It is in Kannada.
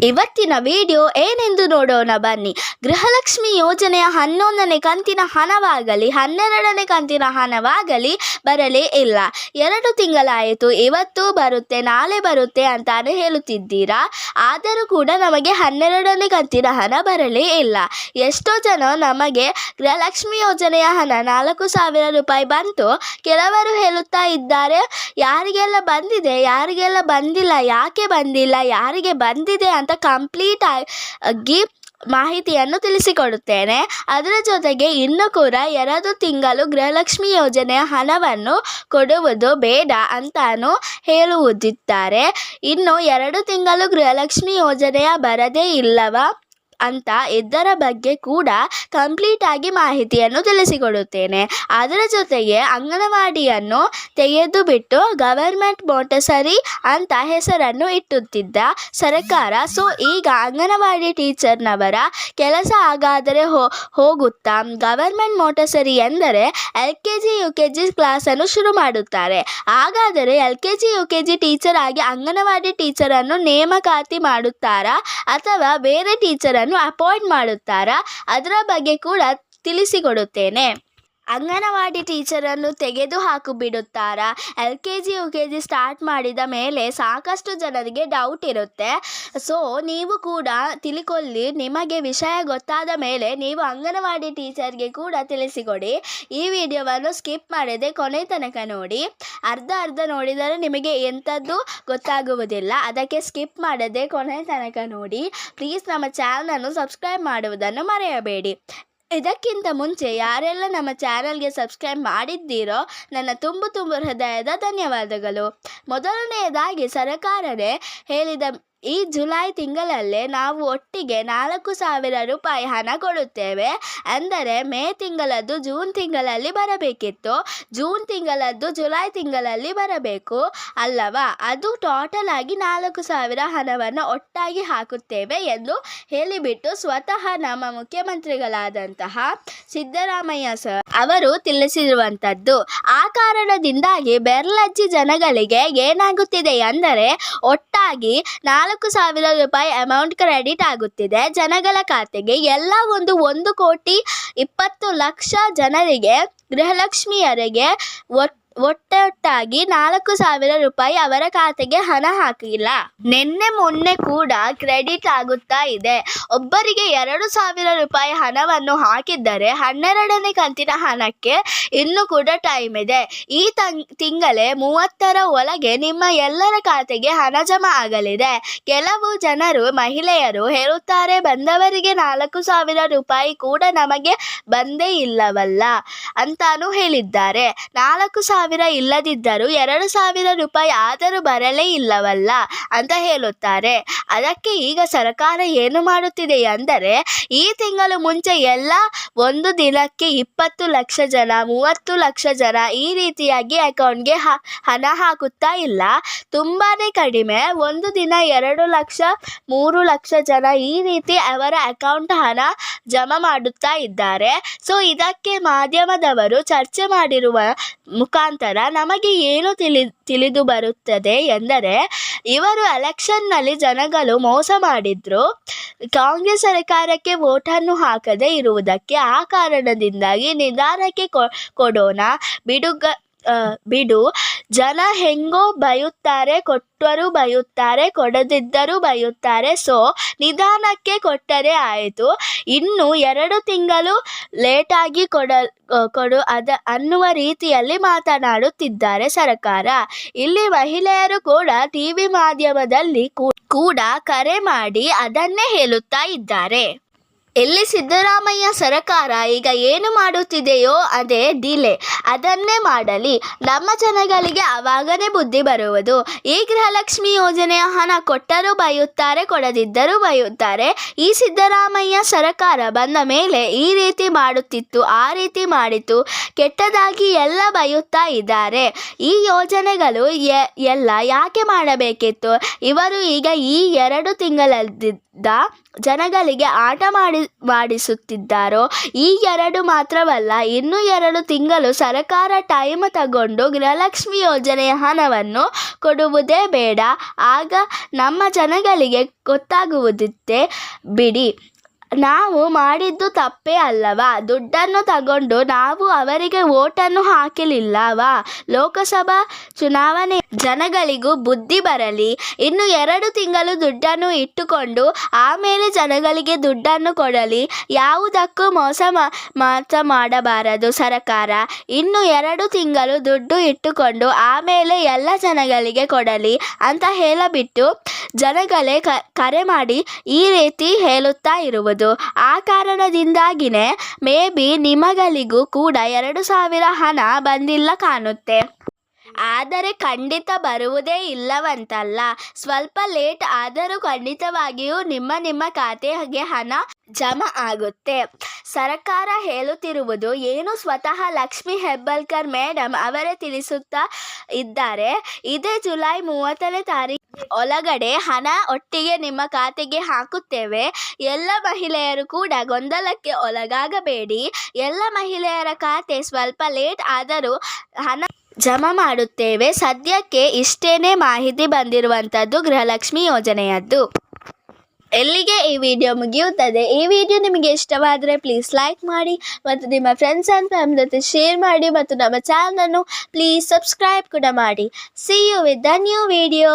ಇವತ್ತಿನ ವಿಡಿಯೋ ಏನೆಂದು ನೋಡೋಣ ಬನ್ನಿ. ಗೃಹಲಕ್ಷ್ಮಿ ಯೋಜನೆಯ 11ನೇ ಕಂತಿನ ಹಣವಾಗಲಿ 12ನೇ ಕಂತಿನ ಹಣವಾಗಲಿ ಬರಲೇ ಇಲ್ಲ. 2 ತಿಂಗಳಾಯಿತು, ಇವತ್ತು ಬರುತ್ತೆ ನಾಳೆ ಬರುತ್ತೆ ಅಂತಾನೆ ಹೇಳುತ್ತಿದ್ದೀರಾ. ಆದರೂ ಕೂಡ ನಮಗೆ 12ನೇ ಕಂತಿನ ಹಣ ಬರಲೇ ಇಲ್ಲ. ಎಷ್ಟೋ ಜನ ನಮಗೆ ಗೃಹಲಕ್ಷ್ಮಿ ಯೋಜನೆಯ ಹಣ 4,000 ರೂಪಾಯಿ ಬಂತು, ಕೆಲವರು ಹೇಳುತ್ತಾ ಇದ್ದಾರೆ ಯಾರಿಗೆಲ್ಲ ಬಂದಿದೆ ಯಾರಿಗೆಲ್ಲ ಬಂದಿಲ್ಲ, ಯಾಕೆ ಬಂದಿಲ್ಲ, ಯಾರಿಗೆ ಬಂದಿದೆ ಅಂತ ಕಂಪ್ಲೀಟ್ ಆಗಿ ಮಾಹಿತಿಯನ್ನು ತಿಳಿಸಿಕೊಡುತ್ತೇನೆ. ಅದರ ಜೊತೆಗೆ ಇನ್ನು ಕೂಡ 2 ತಿಂಗಳು ಗೃಹಲಕ್ಷ್ಮಿ ಯೋಜನೆಯ ಹಣವನ್ನು ಕೊಡುವುದು ಬೇಡ ಅಂತಾನು ಹೇಳುವುದಿದ್ದಾರೆ. ಇನ್ನು 2 ತಿಂಗಳು ಗೃಹಲಕ್ಷ್ಮಿ ಯೋಜನೆಯ ಬರದೇ ಇಲ್ಲವಾ ಅಂತ ಇದರ ಬಗ್ಗೆ ಕೂಡ ಕಂಪ್ಲೀಟ್ ಆಗಿ ಮಾಹಿತಿಯನ್ನು ತಿಳಿಸಿಕೊಡುತ್ತೇನೆ. ಅದರ ಜೊತೆಗೆ ಅಂಗನವಾಡಿಯನ್ನು ತೆಗೆದುಬಿಟ್ಟು ಗವರ್ಮೆಂಟ್ ಮೊಂಟೆಸರಿ ಅಂತ ಹೆಸರನ್ನು ಇಟ್ಟುತ್ತಿದ್ದ ಸರ್ಕಾರ. ಸೊ ಈಗ ಅಂಗನವಾಡಿ ಟೀಚರ್ನವರ ಕೆಲಸ ಹಾಗಾದರೆ ಹೋಗುತ್ತಾ? ಗವರ್ಮೆಂಟ್ ಮೊಂಟೆಸರಿ ಎಂದರೆ LKG UKG ಕ್ಲಾಸನ್ನು ಶುರು ಮಾಡುತ್ತಾರೆ. ಹಾಗಾದರೆ LKG UKG ಟೀಚರ್ ಆಗಿ ಅಂಗನವಾಡಿ ಟೀಚರನ್ನು ನೇಮಕಾತಿ ಮಾಡುತ್ತಾರಾ ಅಥವಾ ಬೇರೆ ಟೀಚರನ್ನು ಅಪಾಯಿಂಟ್ ಮಾಡುತ್ತಾರಾ? ಅದರ ಬಗ್ಗೆ ಕೂಡ ತಿಳಿಸಿಕೊಡುತ್ತೇನೆ. ಅಂಗನವಾಡಿ ಟೀಚರನ್ನು ತೆಗೆದು ಬಿಡುತ್ತಾರಾ? LKG UKG ಸ್ಟಾರ್ಟ್ ಮಾಡಿದ ಮೇಲೆ ಸಾಕಷ್ಟು ಜನರಿಗೆ ಡೌಟ್ ಇರುತ್ತೆ. ಸೊ ನೀವು ಕೂಡ ತಿಳ್ಕೊಳ್ಳಿ. ನಿಮಗೆ ವಿಷಯ ಗೊತ್ತಾದ ಮೇಲೆ ನೀವು ಅಂಗನವಾಡಿ ಟೀಚರ್ಗೆ ಕೂಡ ತಿಳಿಸಿಕೊಡಿ. ಈ ವಿಡಿಯೋವನ್ನು ಸ್ಕಿಪ್ ಮಾಡದೆ ಕೊನೆ ತನಕ ನೋಡಿ. ಅರ್ಧ ನೋಡಿದರೆ ನಿಮಗೆ ಎಂಥದ್ದು ಗೊತ್ತಾಗುವುದಿಲ್ಲ. ಅದಕ್ಕೆ ಸ್ಕಿಪ್ ಮಾಡದೆ ಕೊನೆ ತನಕ ನೋಡಿ. ಪ್ಲೀಸ್ ನಮ್ಮ ಚಾನಲನ್ನು ಸಬ್ಸ್ಕ್ರೈಬ್ ಮಾಡುವುದನ್ನು ಮರೆಯಬೇಡಿ. ಇದಕ್ಕಿಂತ ಮುಂಚೆ ಯಾರೆಲ್ಲ ನಮ್ಮ ಚಾನಲ್ಗೆ ಸಬ್ಸ್ಕ್ರೈಬ್ ಮಾಡಿದ್ದೀರೋ ನನ್ನ ತುಂಬ ಹೃದಯದ ಧನ್ಯವಾದಗಳು. ಮೊದಲನೆಯದಾಗಿ ಸರ್ಕಾರವೇ ಹೇಳಿದ ಈ ಜುಲೈ ತಿಂಗಳಲ್ಲೇ ನಾವು ಒಟ್ಟಿಗೆ 4,000 ರೂಪಾಯಿ ಹಣ ಕೊಡುತ್ತೇವೆ. ಅಂದರೆ ಮೇ ತಿಂಗಳದ್ದು ಜೂನ್ ತಿಂಗಳಲ್ಲಿ ಬರಬೇಕಿತ್ತು, ಜೂನ್ ತಿಂಗಳದ್ದು ಜುಲೈ ತಿಂಗಳಲ್ಲಿ ಬರಬೇಕು ಅಲ್ಲವಾ? ಅದು ಟೋಟಲ್ ಆಗಿ 4,000 ಹಣವನ್ನು ಒಟ್ಟಾಗಿ ಹಾಕುತ್ತೇವೆ ಎಂದು ಹೇಳಿಬಿಟ್ಟು ಸ್ವತಃ ನಮ್ಮ ಮುಖ್ಯಮಂತ್ರಿಗಳಾದಂತಹ ಸಿದ್ದರಾಮಯ್ಯ ಸರ್ ಅವರು ತಿಳಿಸಿರುವಂಥದ್ದು. ಆ ಕಾರಣದಿಂದಾಗಿ ಬೆರ್ಲಜ್ಜಿ ಜನಗಳಿಗೆ ಏನಾಗುತ್ತಿದೆ ಅಂದರೆ ಒಟ್ಟಾಗಿ 4,000 ರೂಪಾಯಿ ಅಮೌಂಟ್ ಕ್ರೆಡಿಟ್ ಆಗುತ್ತಿದೆ ಜನಗಳ ಖಾತೆಗೆ. ಎಲ್ಲ 1,20,20,00,000 ಜನರಿಗೆ ಗೃಹಲಕ್ಷ್ಮಿಯರಿಗೆ ಒಟ್ಟಾಗಿ 4,000 ರೂಪಾಯಿ ಅವರ ಖಾತೆಗೆ ಹಣ ಹಾಕಿಲ್ಲ. ಮೊನ್ನೆ ಕೂಡ ಕ್ರೆಡಿಟ್ ಆಗುತ್ತಾ ಇದೆ. ಒಬ್ಬರಿಗೆ 2,000 ರೂಪಾಯಿ ಹಣವನ್ನು ಹಾಕಿದ್ದರೆ 12ನೇ ಕಂತಿನ ಹಣಕ್ಕೆ ಇನ್ನೂ ಕೂಡ ಟೈಮ್ ಇದೆ. ಈ ತಿಂಗಳೇ 30ರ ಒಳಗೆ ನಿಮ್ಮ ಎಲ್ಲರ ಖಾತೆಗೆ ಹಣ ಜಮಾ ಆಗಲಿದೆ. ಕೆಲವು ಜನರು ಮಹಿಳೆಯರು ಹೇಳುತ್ತಾರೆ ಬಂದವರಿಗೆ 4,000 ರೂಪಾಯಿ ಕೂಡ ನಮಗೆ ಬಂದೇ ಇಲ್ಲವಲ್ಲ ಅಂತಾನು ಹೇಳಿದ್ದಾರೆ. 4,000 ಇಲ್ಲದಿದ್ದರೂ 2,000 ರೂಪಾಯಿ ಆದರೂ ಬರಲೇ ಇಲ್ಲವಲ್ಲ ಅಂತ ಹೇಳುತ್ತಾರೆ. ಅದಕ್ಕೆ ಈಗ ಸರ್ಕಾರ ಏನು ಮಾಡುತ್ತಿದೆ ಅಂದರೆ ಈ ತಿಂಗಳು ಮುಂಚೆ ಎಲ್ಲ ಒಂದು ದಿನಕ್ಕೆ 20 ಲಕ್ಷ ಜನ 30 ಲಕ್ಷ ಜನ ಈ ರೀತಿಯಾಗಿ ಅಕೌಂಟ್ಗೆ ಹಣ ಹಾಕುತ್ತಾ ಇಲ್ಲ. ತುಂಬಾನೇ ಕಡಿಮೆ, ಒಂದು ದಿನ 2 ಲಕ್ಷ 3 ಲಕ್ಷ ಜನ ಈ ರೀತಿ ಅವರ ಅಕೌಂಟ್ ಹಣ ಜಮಾ ಮಾಡುತ್ತಾ ಇದ್ದಾರೆ. ಸೊ ಇದಕ್ಕೆ ಮಾಧ್ಯಮದವರು ಚರ್ಚೆ ಮಾಡಿರುವ ಮುಖಾಂತರ ನಮಗೆ ಏನು ತಿಳಿದು ಬರುತ್ತದೆ ಎಂದರೆ ಇವರು ಎಲೆಕ್ಷನ್ನಲ್ಲಿ ಜನಗಳು ಮೋಸ ಮಾಡಿದ್ರು, ಕಾಂಗ್ರೆಸ್ ಸರ್ಕಾರಕ್ಕೆ ವೋಟನ್ನು ಹಾಕದೇ ಇರುವುದಕ್ಕೆ. ಆ ಕಾರಣದಿಂದಾಗಿ ನಿಧಾನಕ್ಕೆ ಕೊಡೋಣ ಬಿಡು, ಜನ ಹೆಂಗೋ ಬೈಯುತ್ತಾರೆ, ಕೊಟ್ಟರೂ ಬೈಯುತ್ತಾರೆ, ಕೊಡದಿದ್ದರೂ ಬೈಯುತ್ತಾರೆ. ಸೊ ನಿಧಾನಕ್ಕೆ ಕೊಟ್ಟರೆ ಆಯಿತು, ಇನ್ನು 2 ತಿಂಗಳು ಲೇಟಾಗಿ ಕೊಡು ಅನ್ನುವ ರೀತಿಯಲ್ಲಿ ಮಾತನಾಡುತ್ತಿದ್ದಾರೆ ಸರ್ಕಾರ. ಇಲ್ಲಿ ಮಹಿಳೆಯರು ಕೂಡ TV ಮಾಧ್ಯಮದಲ್ಲಿ ಕೂಡ ಕರೆ ಮಾಡಿ ಅದನ್ನೇ ಹೇಳುತ್ತಾ ಇದ್ದಾರೆ. ಇಲ್ಲಿ ಸಿದ್ದರಾಮಯ್ಯ ಸರ್ಕಾರ ಈಗ ಏನು ಮಾಡುತ್ತಿದೆಯೋ ಅದೇ ಡಿಲೇ, ಅದನ್ನೇ ಮಾಡಲಿ, ನಮ್ಮ ಜನಗಳಿಗೆ ಆವಾಗನೇ ಬುದ್ಧಿ ಬರುವುದು. ಈ ಗೃಹಲಕ್ಷ್ಮಿ ಯೋಜನೆಯ ಹಣ ಕೊಟ್ಟರೂ ಬೈಯುತ್ತಾರೆ, ಕೊಡದಿದ್ದರೂ ಬೈಯುತ್ತಾರೆ. ಈ ಸಿದ್ದರಾಮಯ್ಯ ಸರ್ಕಾರ ಬಂದ ಮೇಲೆ ಈ ರೀತಿ ಮಾಡುತ್ತಿತ್ತು, ಆ ರೀತಿ ಮಾಡಿತು, ಕೆಟ್ಟದಾಗಿ ಎಲ್ಲ ಬೈಯುತ್ತಾ ಇದ್ದಾರೆ. ಈ ಯೋಜನೆಗಳು ಎಲ್ಲ ಯಾಕೆ ಮಾಡಬೇಕಿತ್ತು? ಇವರು ಈಗ ಈ 2 ಜನಗಳಿಗೆ ಆಟ ಮಾಡಿಸುತ್ತಿದ್ದಾರೋ ಈ 2 ಮಾತ್ರವಲ್ಲ, ಇನ್ನೂ 2 ತಿಂಗಳು ಸರ್ಕಾರ ಟೈಮ್ ತಗೊಂಡು ಗೃಹಲಕ್ಷ್ಮಿ ಯೋಜನೆಯ ಹಣವನ್ನು ಕೊಡುವುದೇ ಬೇಡ. ಆಗ ನಮ್ಮ ಜನಗಳಿಗೆ ಗೊತ್ತಾಗುವುದಿತ್ತೆ ಬಿಡಿ, ನಾವು ಮಾಡಿದ್ದು ತಪ್ಪೇ ಅಲ್ಲವಾ? ದುಡ್ಡನ್ನು ತಗೊಂಡು ನಾವು ಅವರಿಗೆ ವೋಟನ್ನು ಹಾಕಲಿಲ್ಲವಾ? ಲೋಕಸಭಾ ಚುನಾವಣೆ ಜನಗಳಿಗೂ ಬುದ್ಧಿ ಬರಲಿ. ಇನ್ನು 2 ತಿಂಗಳು ದುಡ್ಡನ್ನು ಇಟ್ಟುಕೊಂಡು ಆಮೇಲೆ ಜನಗಳಿಗೆ ದುಡ್ಡನ್ನು ಕೊಡಲಿ. ಯಾವುದಕ್ಕೂ ಮೋಸ ಮಾಡಬಾರದು ಸರ್ಕಾರ. ಇನ್ನು 2 ತಿಂಗಳು ದುಡ್ಡು ಇಟ್ಟುಕೊಂಡು ಆಮೇಲೆ ಎಲ್ಲ ಜನಗಳಿಗೆ ಕೊಡಲಿ ಅಂತ ಹೇಳಿಬಿಟ್ಟು ಜನಗಳೇ ಕರೆ ಮಾಡಿ ಈ ರೀತಿ ಹೇಳುತ್ತಾ ಇರುವುದು. ಆ ಕಾರಣದಿಂದಾಗಿನೇ ಮೇ ಬಿ ನಿಮಗಳಿಗೂ ಕೂಡ 2,000 ಹಣ ಬಂದಿಲ್ಲ ಕಾಣುತ್ತೆ. ಆದರೆ ಖಂಡಿತ ಬರುವುದೇ ಇಲ್ಲವಂತಲ್ಲ, ಸ್ವಲ್ಪ ಲೇಟ್ ಆದರೂ ಖಂಡಿತವಾಗಿಯೂ ನಿಮ್ಮ ಖಾತೆಗೆ ಹಣ ಜಮಾ ಆಗುತ್ತೆ. ಸರ್ಕಾರ ಹೇಳುತ್ತಿರುವುದು ಏನು ಸ್ವತಃ ಲಕ್ಷ್ಮಿ ಹೆಬ್ಬಾಳ್ಕರ್ ಮೇಡಮ್ ಅವರೇ ತಿಳಿಸುತ್ತಾ ಇದ್ದಾರೆ. ಇದೇ ಜುಲೈ 30ನೇ ತಾರೀಕು ಒಳಗಡೆ ಹಣ ಒಟ್ಟಿಗೆ ನಿಮ್ಮ ಖಾತೆಗೆ ಹಾಕುತ್ತೇವೆ. ಎಲ್ಲ ಮಹಿಳೆಯರು ಕೂಡ ಗೊಂದಲಕ್ಕೆ ಒಳಗಾಗಬೇಡಿ. ಎಲ್ಲ ಮಹಿಳೆಯರ ಖಾತೆ ಸ್ವಲ್ಪ ಲೇಟ್ ಆದರೂ ಹಣ ಜಮಾ ಮಾಡುತ್ತೇವೆ. ಸದ್ಯಕ್ಕೆ ಇಷ್ಟೇನೇ ಮಾಹಿತಿ ಬಂದಿರುವಂಥದ್ದು ಗೃಹಲಕ್ಷ್ಮಿ ಯೋಜನೆಯದ್ದು. ಎಲ್ಲಿಗೆ ಈ ವಿಡಿಯೋ ಮುಗಿಯುತ್ತದೆ. ಈ ವಿಡಿಯೋ ನಿಮಗೆ ಇಷ್ಟವಾದರೆ ಪ್ಲೀಸ್ ಲೈಕ್ ಮಾಡಿ ಮತ್ತು ನಿಮ್ಮ ಫ್ರೆಂಡ್ಸ್ ಆ್ಯಂಡ್ ಫ್ಯಾಮಿಲಿ ಜೊತೆ ಶೇರ್ ಮಾಡಿ ಮತ್ತು ನಮ್ಮ ಚಾನಲನ್ನು ಪ್ಲೀಸ್ ಸಬ್ಸ್ಕ್ರೈಬ್ ಕೂಡ ಮಾಡಿ. See you with the new video.